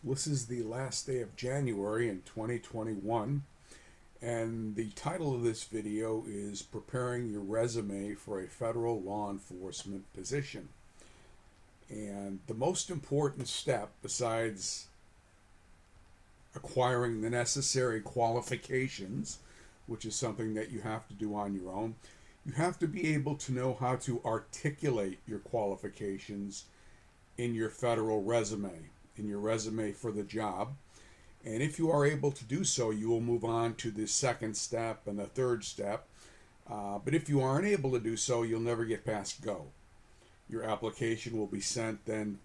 This is the last day of January in 2021, and the title of this video is Preparing Your Resume for a Federal Law Enforcement Position. And the most important step, besides acquiring the necessary qualifications, which is something that you have to do on your own, you have to be able to know how to articulate your qualifications in your federal resume, in your resume for the job. And if you are able to do so, you will move on to the second step and the third step. But if you aren't able to do so, you'll never get past go. Your application will be sent then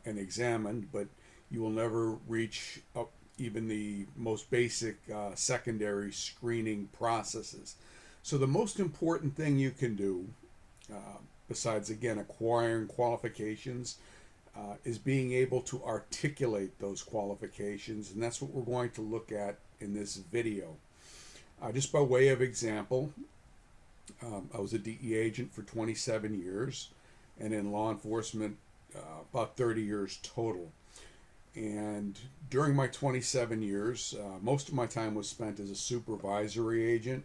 and examined, but you will never reach up even the most basic secondary screening processes. So the most important thing you can do, besides again acquiring qualifications, is being able to articulate those qualifications, and that's what we're going to look at in this video. Just by way of example, I was a DEA agent for 27 years, and in law enforcement, about 30 years total. And during my 27 years, most of my time was spent as a supervisory agent.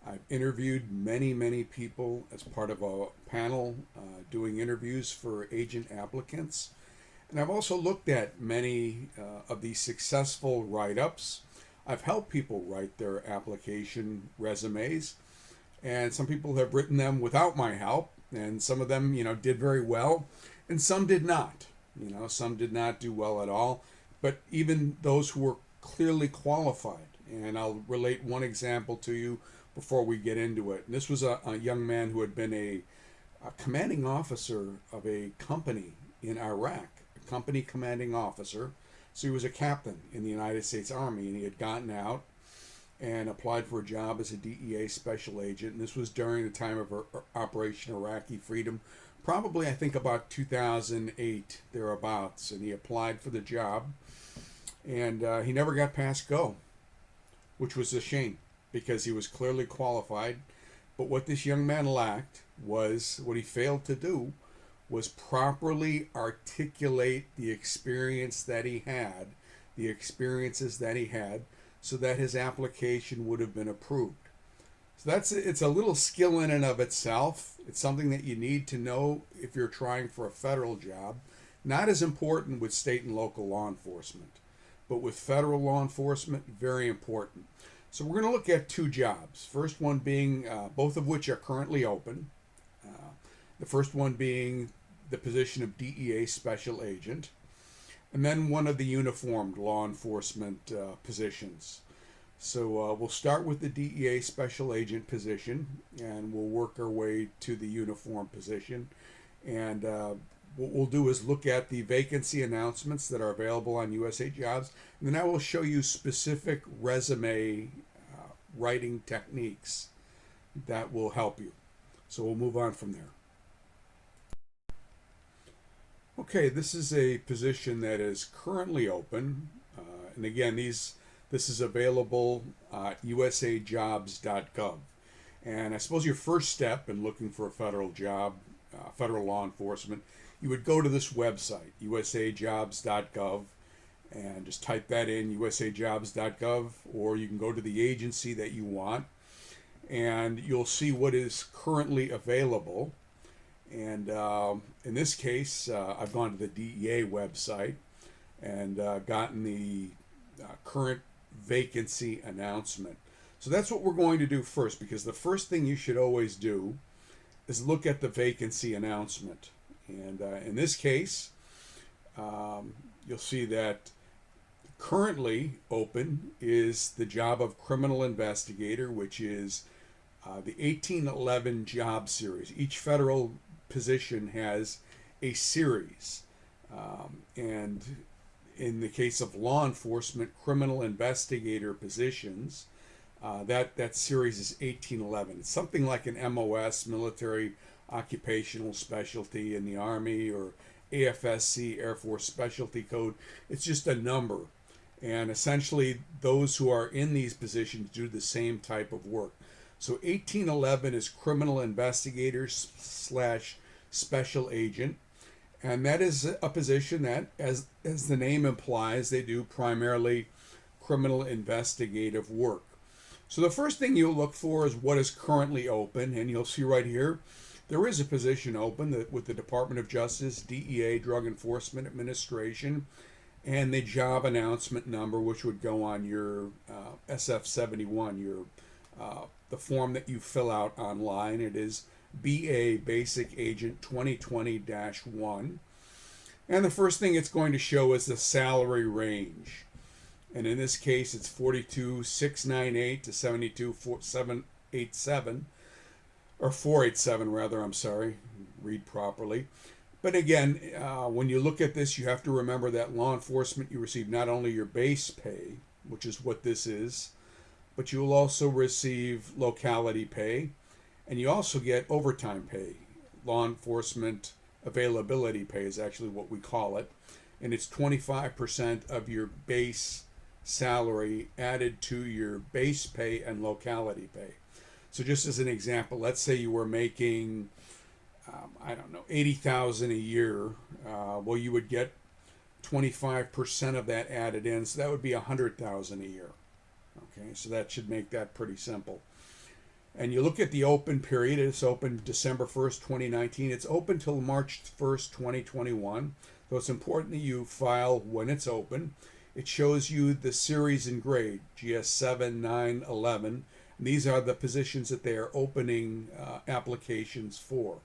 I've interviewed many people as part of a panel doing interviews for agent applicants. And I've also looked at many of these successful write-ups. I've helped people write their application resumes, and some people have written them without my help, and some of them, did very well, and some did not. Some did not do well at all, but even those who were clearly qualified. And I'll relate one example to you before we get into it. And this was a young man who had been a commanding officer of a company in Iraq, a company commanding officer. So he was a captain in the United States Army, and he had gotten out and applied for a job as a DEA special agent. And this was during the time of Operation Iraqi Freedom, probably I think about 2008, thereabouts. And he applied for the job, and he never got past go, which was a shame, because he was clearly qualified. But what this young man lacked was, what he failed to do was properly articulate the experience that he had, the experiences that he had, so that his application would have been approved. So it's a little skill in and of itself. It's something that you need to know if you're trying for a federal job. Not as important with state and local law enforcement, but with federal law enforcement, very important. So we're going to look at two jobs. First one being, both of which are currently open. The first one being the position of DEA Special Agent, and then one of the uniformed law enforcement positions. So we'll start with the DEA Special Agent position, and we'll work our way to the uniformed position. And what we'll do is look at the vacancy announcements that are available on USA Jobs, and then I will show you specific resume writing techniques that will help you. So we'll move on from there. Okay, this is a position that is currently open, and again, this is available at usajobs.gov. And I suppose your first step in looking for a federal job, federal law enforcement, you would go to this website, usajobs.gov, and just type that in, usajobs.gov, or you can go to the agency that you want, and you'll see what is currently available. And in this case, I've gone to the DEA website and gotten the current vacancy announcement. So that's what we're going to do first, because the first thing you should always do is look at the vacancy announcement. And in this case, you'll see that currently open is the job of criminal investigator, which is the 1811 job series. Each federal position has a series, and in the case of law enforcement criminal investigator positions, that series is 1811. It's something like an MOS, military occupational specialty in the Army, or AFSC, Air Force Specialty Code. It's just a number, and essentially those who are in these positions do the same type of work. So 1811 is criminal investigators / special agent, And that is a position that, as the name implies, they do primarily criminal investigative work. So the first thing you'll look for is what is currently open, and you'll see right here there is a position open with the Department of Justice, DEA, Drug Enforcement Administration, and the job announcement number, which would go on your SF71, the form that you fill out online. It is BA Basic Agent 2020-1. And the first thing it's going to show is the salary range. And in this case, it's 42,698 to 72,787, or 487 rather, I'm sorry, read properly. But again, when you look at this, you have to remember that law enforcement, you receive not only your base pay, which is what this is, but you will also receive locality pay, and you also get overtime pay. Law enforcement availability pay is actually what we call it, and it's 25% of your base salary added to your base pay and locality pay. So just as an example, let's say you were making, I don't know, 80,000 a year. Well, you would get 25% of that added in, so that would be 100,000 a year. Okay, so that should make that pretty simple. And you look at the open period. It's open December 1st, 2019. It's open till March 1st, 2021. So it's important that you file when it's open. It shows you the series and grade, GS 7, 9, 11. And these are the positions that they are opening applications for.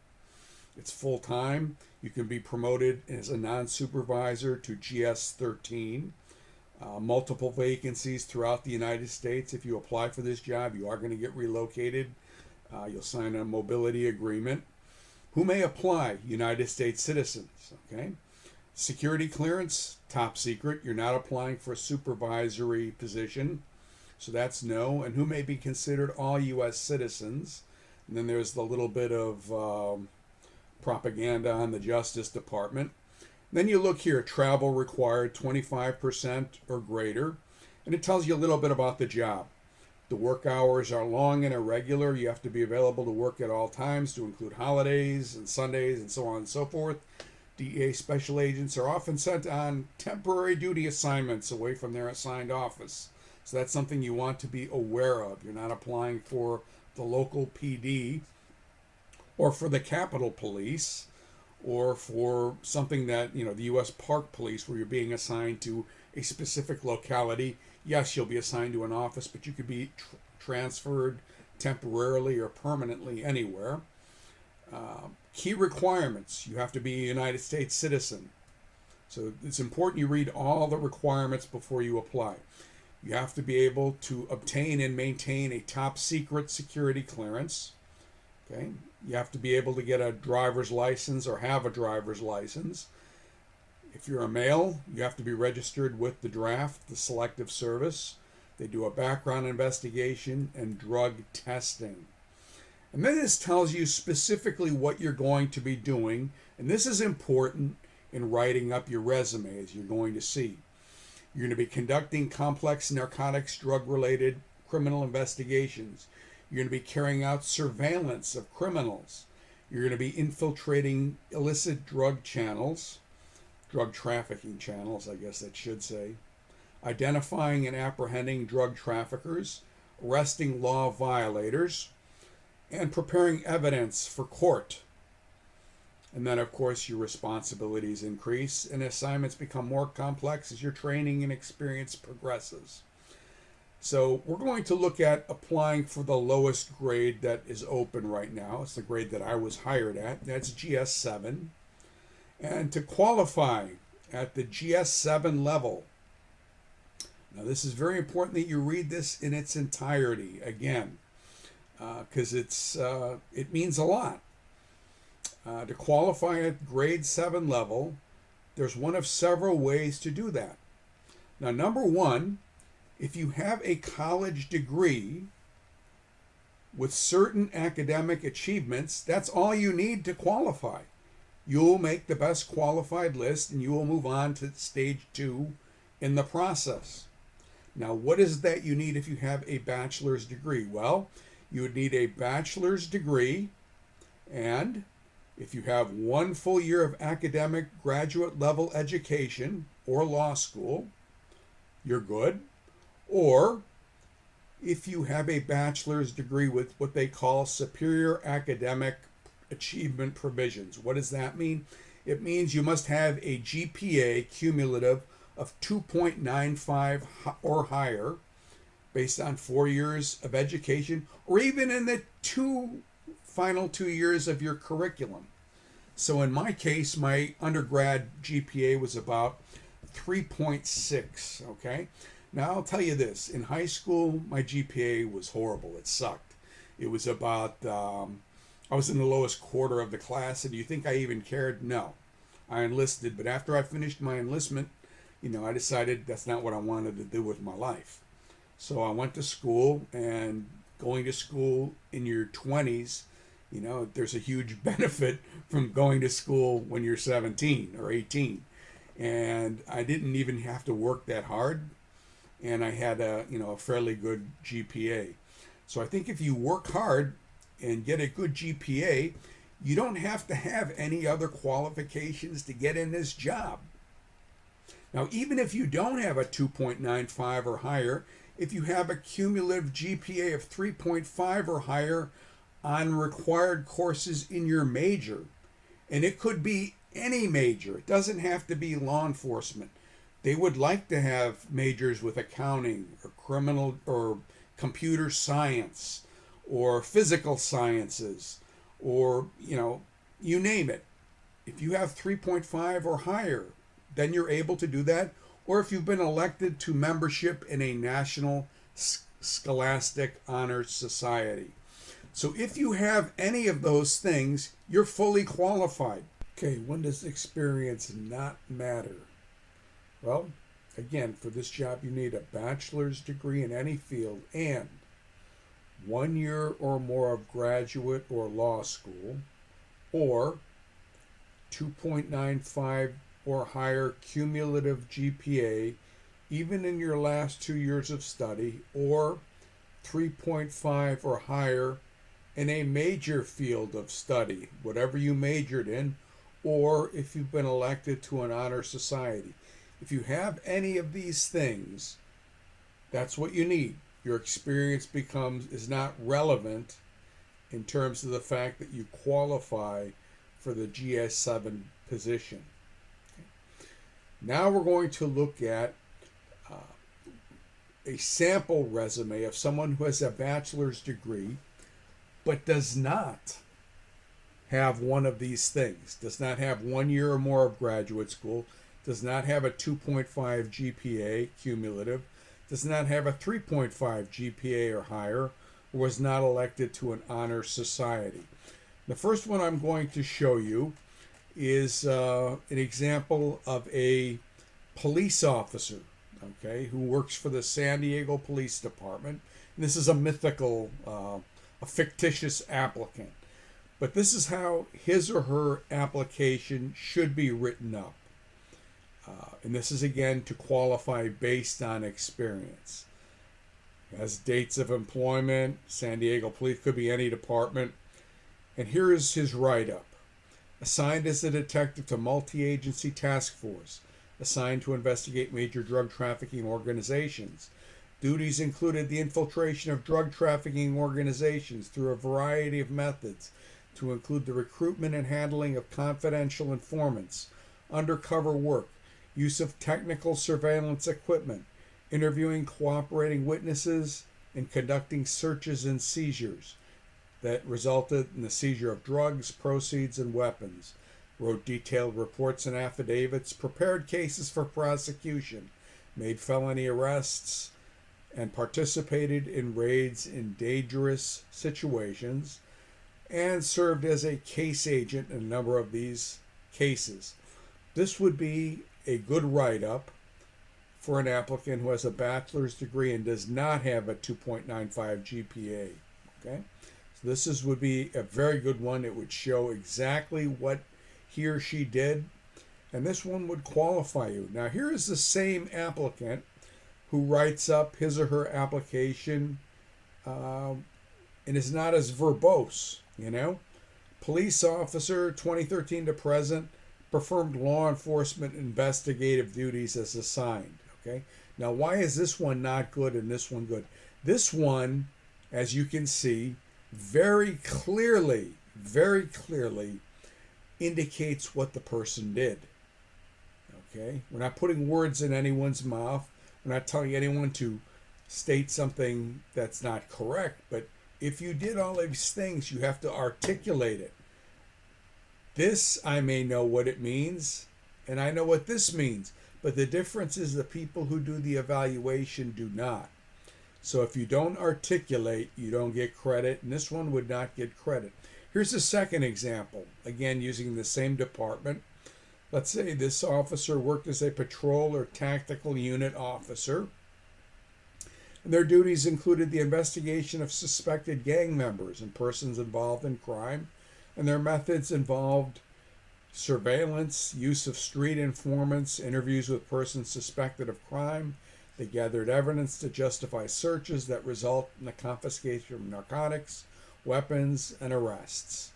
It's full-time. You can be promoted as a non-supervisor to GS 13. Multiple vacancies throughout the United States. If you apply for this job, you are going to get relocated. You'll sign a mobility agreement. Who may apply? United States citizens. Okay. Security clearance, top secret. You're not applying for a supervisory position, so that's no. And who may be considered? All U.S. citizens. And then there's the little bit of propaganda on the Justice Department. Then you look here, travel required 25% or greater, and it tells you a little bit about the job. The work hours are long and irregular. You have to be available to work at all times, to include holidays and Sundays and so on and so forth. DEA special agents are often sent on temporary duty assignments away from their assigned office. So that's something you want to be aware of. You're not applying for the local PD or for the Capitol Police, or for something that, the U.S. Park Police, where you're being assigned to a specific locality. Yes, you'll be assigned to an office, but you could be transferred temporarily or permanently anywhere. Key requirements. You have to be a United States citizen. So it's important you read all the requirements before you apply. You have to be able to obtain and maintain a top secret security clearance. Okay. You have to be able to get a driver's license or have a driver's license. If you're a male, you have to be registered with the draft, the Selective Service. They do a background investigation and drug testing. And then this tells you specifically what you're going to be doing. And this is important in writing up your resume, as you're going to see. You're going to be conducting complex narcotics, drug-related criminal investigations. You're going to be carrying out surveillance of criminals. You're going to be infiltrating illicit drug channels, drug trafficking channels, I guess that should say, identifying and apprehending drug traffickers, arresting law violators, and preparing evidence for court. And then, of course, your responsibilities increase and assignments become more complex as your training and experience progresses. So we're going to look at applying for the lowest grade that is open right now. It's the grade that I was hired at. That's GS7. And to qualify at the GS7 level, now this is very important that you read this in its entirety again, because it means a lot. To qualify at grade 7 level, there's one of several ways to do that. Now, number one, if you have a college degree with certain academic achievements, that's all you need to qualify. You'll make the best qualified list and you will move on to stage 2 in the process. Now, what is that you need if you have a bachelor's degree? Well, you would need a bachelor's degree and If you have 1 full year of academic graduate level education or law school, you're good. Or if you have a bachelor's degree with what they call superior academic achievement provisions. What does that mean? It means you must have a GPA cumulative of 2.95 or higher based on 4 years of education, or even in the final 2 years of your curriculum. So in my case, my undergrad GPA was about 3.6, okay? Now I'll tell you this, in high school, my GPA was horrible. It sucked. It was about, I was in the lowest quarter of the class, and do you think I even cared? No. I enlisted, but after I finished my enlistment, I decided that's not what I wanted to do with my life. So I went to school, and going to school in your 20s, there's a huge benefit from going to school when you're 17 or 18. And I didn't even have to work that hard, and I had a fairly good GPA. So I think if you work hard and get a good GPA, you don't have to have any other qualifications to get in this job. Now, even if you don't have a 2.95 or higher, if you have a cumulative GPA of 3.5 or higher on required courses in your major, and it could be any major, it doesn't have to be law enforcement. They would like to have majors with accounting or criminal or computer science or physical sciences or, you name it. If you have 3.5 or higher, then you're able to do that. Or if you've been elected to membership in a national scholastic honors society. So if you have any of those things, you're fully qualified. Okay, when does experience not matter? Well, again, for this job, you need a bachelor's degree in any field and 1 year or more of graduate or law school, or 2.95 or higher cumulative GPA, even in your last 2 years of study, or 3.5 or higher in a major field of study, whatever you majored in, or if you've been elected to an honor society. If you have any of these things, that's what you need. Your experience is not relevant in terms of the fact that you qualify for the GS7 position. Now we're going to look at a sample resume of someone who has a bachelor's degree but does not have one of these things, does not have 1 year or more of graduate school, does not have a 2.5 GPA cumulative, does not have a 3.5 GPA or higher, or was not elected to an honor society. The first one I'm going to show you is an example of a police officer, okay, who works for the San Diego Police Department. And this is a mythical, a fictitious applicant. But this is how his or her application should be written up. And this is, again, to qualify based on experience. It has dates of employment, San Diego Police, could be any department. And here is his write-up. Assigned as a detective to multi-agency task force, assigned to investigate major drug trafficking organizations. Duties included the infiltration of drug trafficking organizations through a variety of methods, to include the recruitment and handling of confidential informants, undercover work, use of technical surveillance equipment, interviewing cooperating witnesses, and conducting searches and seizures that resulted in the seizure of drugs, proceeds, and weapons. Wrote detailed reports and affidavits, prepared cases for prosecution, made felony arrests, and participated in raids in dangerous situations, and served as a case agent in a number of these cases. This would be a good write-up for an applicant who has a bachelor's degree and does not have a 2.95 GPA. Okay, so this would be a very good one. It would show exactly what he or she did, and this one would qualify you. Now, here is the same applicant who writes up his or her application and is not as verbose, Police officer, 2013 to present, performed law enforcement investigative duties as assigned. Okay. Now, why is this one not good and this one good? This one, as you can see, very clearly indicates what the person did. Okay. We're not putting words in anyone's mouth. We're not telling anyone to state something that's not correct. But if you did all these things, you have to articulate it. This, I may know what it means, and I know what this means. But the difference is the people who do the evaluation do not. So if you don't articulate, you don't get credit, and this one would not get credit. Here's a second example, again using the same department. Let's say this officer worked as a patrol or tactical unit officer. And their duties included the investigation of suspected gang members and persons involved in crime, and their methods involved surveillance, use of street informants, interviews with persons suspected of crime. They gathered evidence to justify searches that result in the confiscation of narcotics, weapons, and arrests.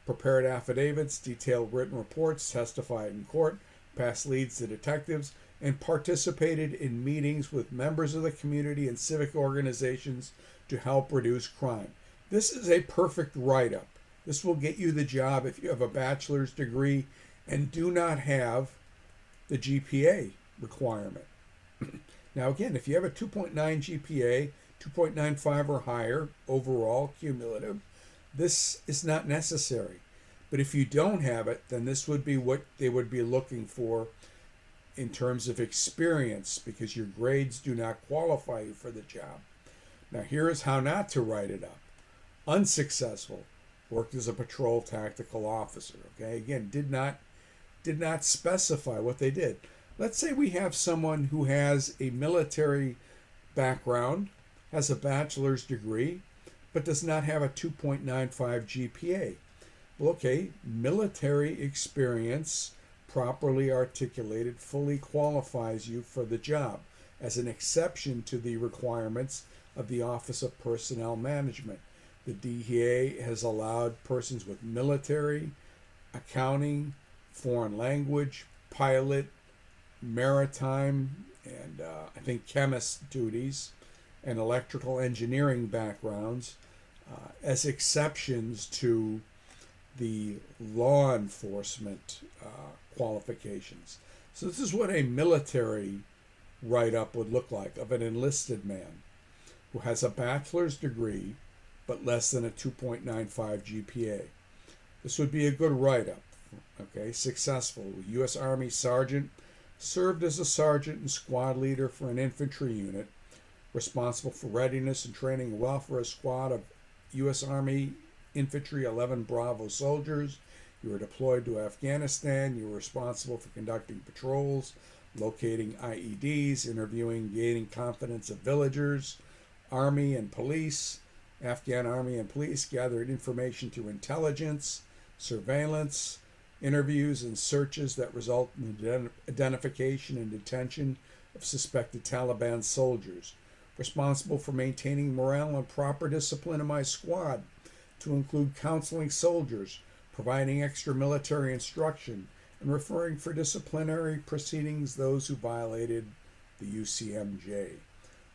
Prepared affidavits, detailed written reports, testified in court, passed leads to detectives, and participated in meetings with members of the community and civic organizations to help reduce crime. This is a perfect write-up. This will get you the job if you have a bachelor's degree and do not have the GPA requirement. Now again, if you have a 2.9 GPA, 2.95 or higher overall cumulative, this is not necessary. But if you don't have it, then this would be what they would be looking for in terms of experience, because your grades do not qualify you for the job. Now here is how not to write it up. Unsuccessful. Worked as a patrol tactical officer. Okay, again, did not specify what they did. Let's say we have someone who has a military background, has a bachelor's degree, but does not have a 2.95 GPA. Well, okay, military experience, properly articulated, fully qualifies you for the job as an exception to the requirements of the Office of Personnel Management. The DEA has allowed persons with military, accounting, foreign language, pilot, maritime, and I think chemist duties, and electrical engineering backgrounds as exceptions to the law enforcement qualifications. So this is what a military write-up would look like of an enlisted man who has a bachelor's degree but less than a 2.95 GPA. This would be a good write-up. Okay, successful. U.S. Army sergeant, served as a sergeant and squad leader for an infantry unit, responsible for readiness and training and welfare a squad of U.S. Army Infantry 11 Bravo soldiers. You were deployed to Afghanistan. You were responsible for conducting patrols, locating IEDs, interviewing, gaining confidence of villagers. Army and police, Afghan Army and police gathered information through intelligence, surveillance, interviews, and searches that result in the identification and detention of suspected Taliban soldiers. Responsible for maintaining morale and proper discipline in my squad, to include counseling soldiers, providing extra military instruction, and referring for disciplinary proceedings those who violated the UCMJ.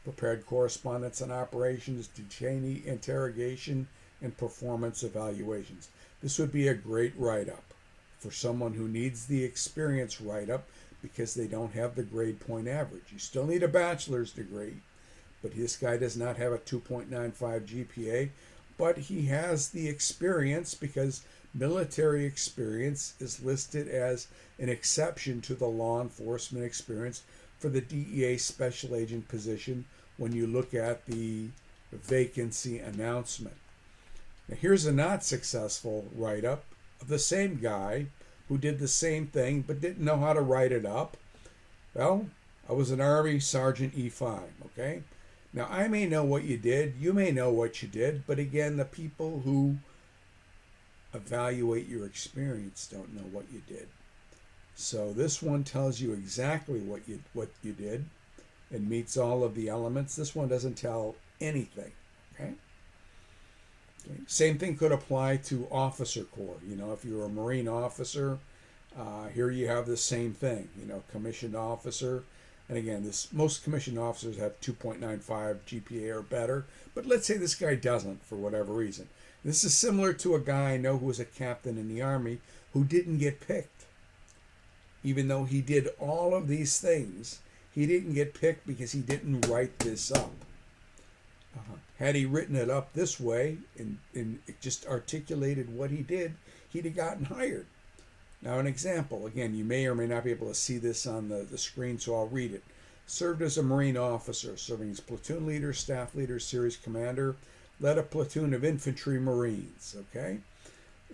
Prepared correspondence on operations, detainee interrogation, and performance evaluations. This would be a great write-up for someone who needs the experience write-up because they don't have the grade point average. You still need a bachelor's degree, but this guy does not have a 2.95 GPA, but he has the experience because military experience is listed as an exception to the law enforcement experience for the DEA special agent position when you look at the vacancy announcement. Now here's a not successful write-up of the same guy who did the same thing but didn't know how to write it up. Well, I was an Army Sergeant E5, okay? Now I may know what you did, you may know what you did, but again, the people who evaluate your experience don't know what you did. So this one tells you exactly what you did and meets all of the elements. This one doesn't tell anything, okay? Okay. Same thing could apply to officer corps. You know, if you're a Marine officer, here you have the same thing. You know, commissioned officer, and again, this most commissioned officers have 2.95 GPA or better. But let's say this guy doesn't for whatever reason. This is similar to a guy I know who was a captain in the Army who didn't get picked. Even though he did all of these things, he didn't get picked because he didn't write this up. Had he written it up this way and just articulated what he did, he'd have gotten hired. Now, an example, again, you may or may not be able to see this on the screen, so I'll read it. Served as a Marine officer, serving as platoon leader, staff leader, series commander, led a platoon of infantry Marines, okay?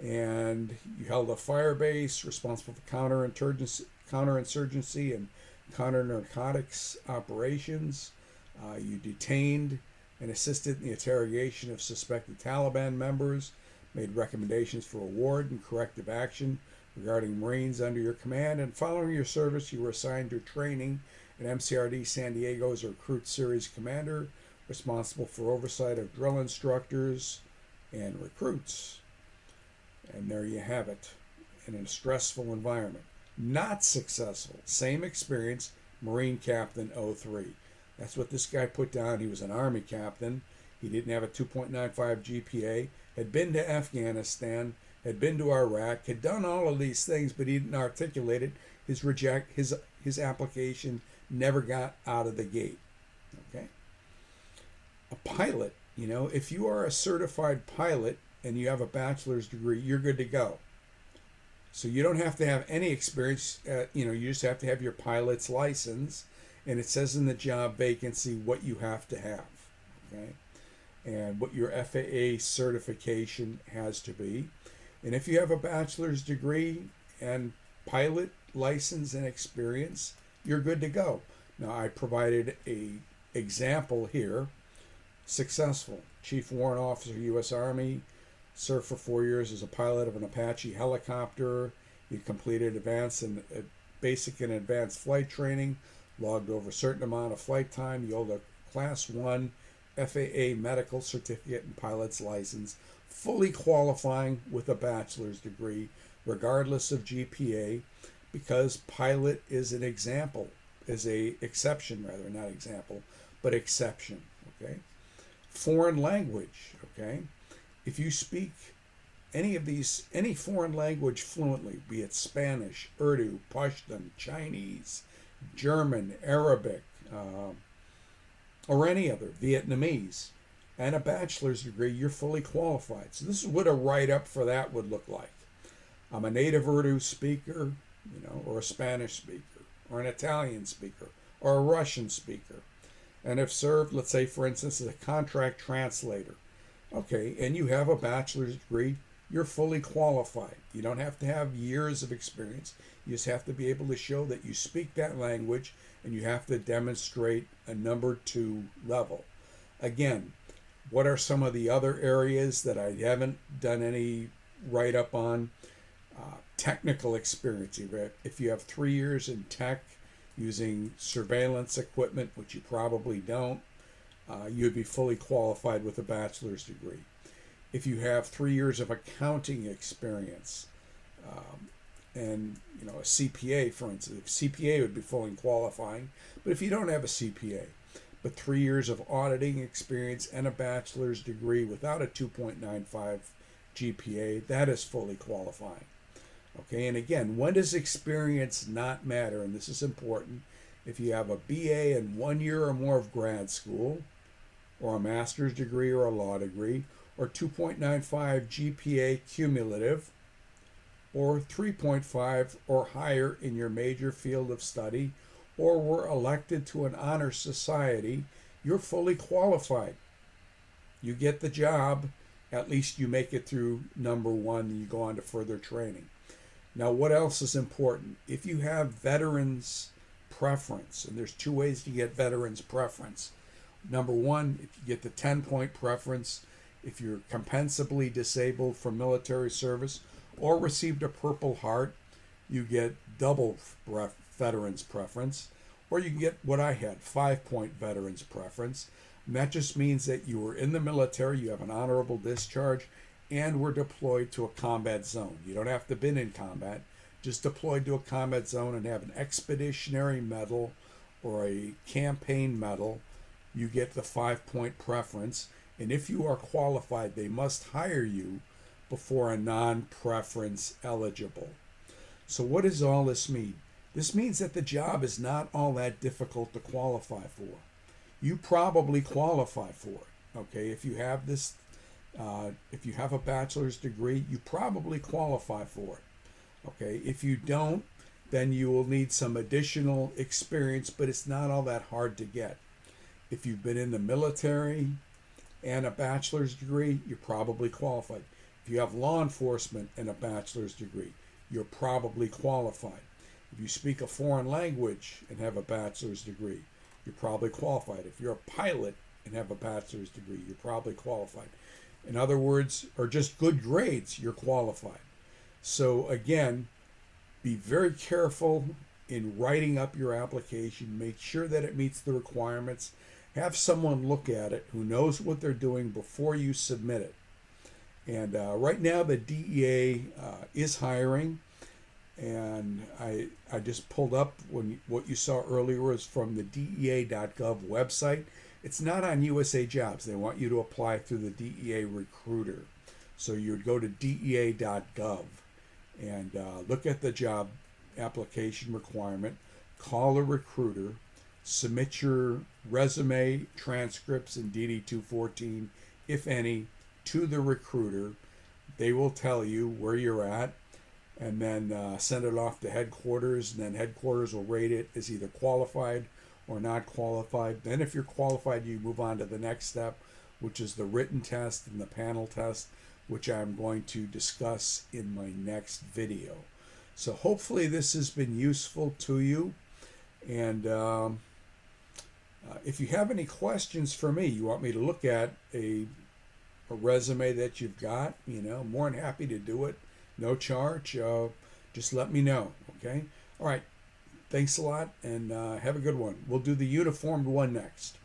And you held a fire base, responsible for counterinsurgency and counter-narcotics operations. You detained and assisted in the interrogation of suspected Taliban members, made recommendations for award and corrective action regarding Marines under your command, and following your service, you were assigned to training at MCRD San Diego as a recruit series commander, responsible for oversight of drill instructors and recruits. And there you have it, in a stressful environment. Not successful, same experience, Marine Captain 03. That's what this guy put down. He was an Army captain. He didn't have a 2.95 GPA, had been to Afghanistan, had been to Iraq, had done all of these things, but he didn't articulate it. His application never got out of the gate. Okay? A pilot, you know, if you are a certified pilot and you have a bachelor's degree, you're good to go. So you don't have to have any experience. You just have to have your pilot's license, and it says in the job vacancy what you have to have, okay, and what your FAA certification has to be. And if you have a bachelor's degree and pilot license and experience, you're good to go. Now, I provided a example here. Successful Chief Warrant Officer, U.S. Army, served for 4 years as a pilot of an Apache helicopter. He completed basic and advanced flight training, logged over a certain amount of flight time. You hold a Class 1 FAA medical certificate and pilot's license, fully qualifying with a bachelor's degree, regardless of GPA, because pilot is an example, is a exception rather, not example, but exception, okay? Foreign language, okay? If you speak any foreign language fluently, be it Spanish, Urdu, Pashtun, Chinese, German, Arabic, or any other, Vietnamese, and a bachelor's degree, you're fully qualified. So this is what a write-up for that would look like. I'm a native Urdu speaker, or a Spanish speaker, or an Italian speaker, or a Russian speaker, and have served, let's say, for instance, as a contract translator. Okay, and you have a bachelor's degree, you're fully qualified. You don't have to have years of experience. You just have to be able to show that you speak that language, and you have to demonstrate a number 2 level. Again, what are some of the other areas that I haven't done any write-up on? Technical experience. If you have 3 years in tech using surveillance equipment, which you probably don't, you'd be fully qualified with a bachelor's degree. If you have 3 years of accounting experience, and a CPA, for instance, CPA would be fully qualifying. But if you don't have a CPA, but 3 years of auditing experience and a bachelor's degree without a 2.95 GPA, that is fully qualifying. Okay, and again, when does experience not matter? And this is important. If you have a BA and 1 year or more of grad school, or a master's degree or a law degree, or 2.95 GPA cumulative, or 3.5 or higher in your major field of study, or were elected to an honor society, you're fully qualified. You get the job, at least you make it through number 1, and you go on to further training. Now, what else is important? If you have veterans preference, and there's 2 ways to get veterans preference. Number 1, if you get the 10-point preference, if you're compensably disabled from military service or received a Purple Heart, you get double veterans preference, or you can get what I had, 5-point veterans preference. And that just means that you were in the military, you have an honorable discharge, and were deployed to a combat zone. You don't have to have been in combat, just deployed to a combat zone and have an expeditionary medal or a campaign medal. You get the 5-point preference. And if you are qualified, they must hire you before a non-preference eligible. So what does all this mean? This means that the job is not all that difficult to qualify for. You probably qualify for it. Okay, if you have this, if you have a bachelor's degree, you probably qualify for it. Okay, if you don't, then you will need some additional experience, but it's not all that hard to get. If you've been in the military and a bachelor's degree, you're probably qualified. If you have law enforcement and a bachelor's degree, you're probably qualified. If you speak a foreign language and have a bachelor's degree, you're probably qualified. If you're a pilot and have a bachelor's degree, you're probably qualified. In other words, or just good grades, you're qualified. So again, be very careful in writing up your application. Make sure that it meets the requirements. Have someone look at it who knows what they're doing before you submit it. And right now the DEA is hiring. And I just pulled up what you saw earlier was from the DEA.gov website. It's not on USA Jobs. They want you to apply through the DEA recruiter. So you would go to DEA.gov and look at the job application requirement, call a recruiter, submit your resume, transcripts, and DD-214, if any, to the recruiter. They will tell you where you're at, and then send it off to headquarters, and then headquarters will rate it as either qualified or not qualified. Then if you're qualified, you move on to the next step, which is the written test and the panel test, which I'm going to discuss in my next video. So hopefully this has been useful to you. And if you have any questions for me, you want me to look at a resume that you've got, I'm more than happy to do it. No charge. Just let me know. Okay. All right. Thanks a lot, and have a good one. We'll do the uniformed one next.